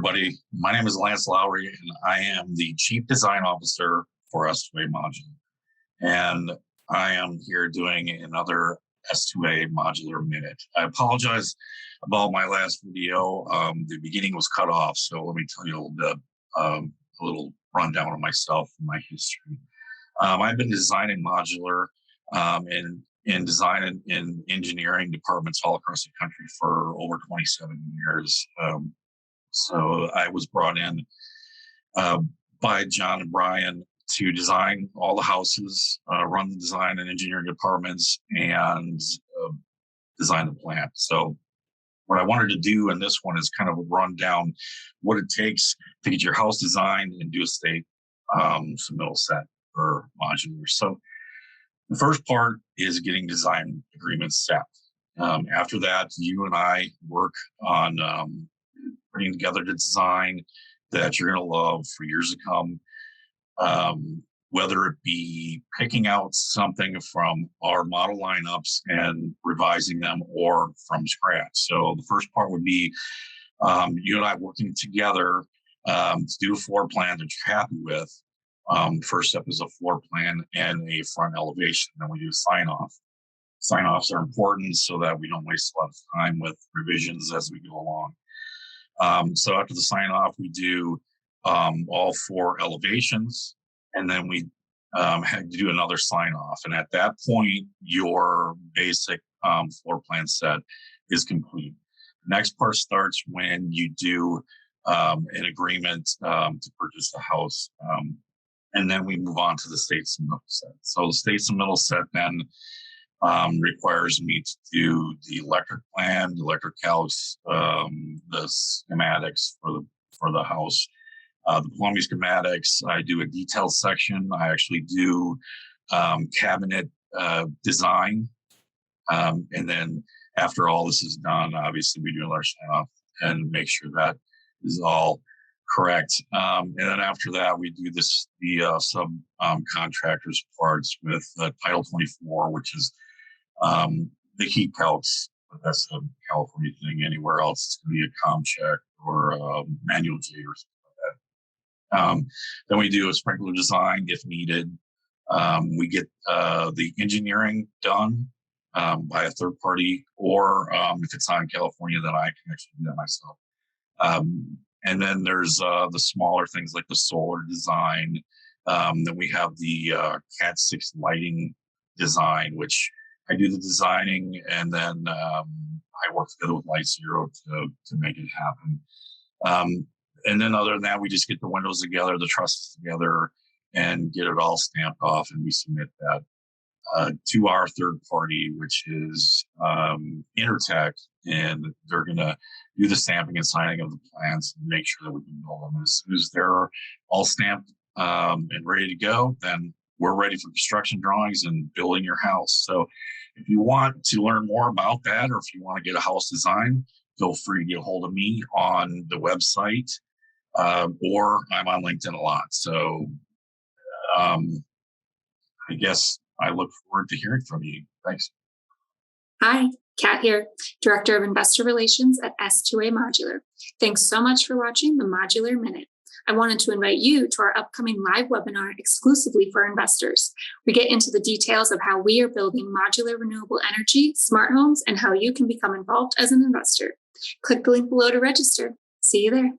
everybody. My name is Lance Lowrey, and I am the Chief Design Officer for S2A Modular. And I am here doing another S2A Modular Minute. I apologize about my last video. The beginning was cut off, so let me tell you a little bit, a little rundown of myself and my history. I've been designing modular in design and in engineering departments all across the country for over 27 years. So I was brought in by John and Brian to design all the houses, run the design and engineering departments, and design the plant. So what I wanted to do in this one is kind of run down what it takes to get your house designed and do a state submittal set for modular. So the first part is getting design agreements set. After that, you and I work on putting together the design that you're going to love for years to come, whether it be picking out something from our model lineups and revising them or from scratch. So the first part would be you and I working together to do a floor plan that you're happy with. First step is a floor plan and a front elevation. Then we do sign off. Sign offs are important so that we don't waste a lot of time with revisions as we go along. So after the sign off, we do all 4 elevations, and then we had to do another sign off. And at that point, your basic floor plan set is complete. The next part starts when you do an agreement to purchase the house. And then we move on to the state submittal set. So the state submittal set then requires me to do the electric plan, the electric calcs, the schematics for the house, the plumbing schematics. I do a detailed section. I actually do cabinet design. And then after all this is done, obviously we do another sign off and make sure that is all correct. And then after that, we do the subcontractors parts with Title 24, which is the heat calcs. That's a California thing. Anywhere else, it's going to be a com check or a manual J or something like that. Then we do a sprinkler design if needed. We get the engineering done by a third party, or if it's not in California, then I can actually do that myself. And then there's the smaller things like the solar design. Then we have the Cat 6 lighting design, which I do the designing, and then I work together with Light Zero to make it happen. And then other than that, we just get the windows together, the trusses together, and get it all stamped off, and we submit that to our third party, which is Intertech, and they're going to do the stamping and signing of the plans and make sure that we can build them. As soon as they're all stamped and ready to go, then we're ready for construction drawings and building your house. So if you want to learn more about that, or if you want to get a house design, feel free to get a hold of me on the website, or I'm on LinkedIn a lot. So I guess I look forward to hearing from you. Thanks. Hi, Kat here, Director of Investor Relations at S2A Modular. Thanks so much for watching the Modular Minute. I wanted to invite you to our upcoming live webinar exclusively for investors. We get into the details of how we are building modular renewable energy, smart homes, and how you can become involved as an investor. Click the link below to register. See you there.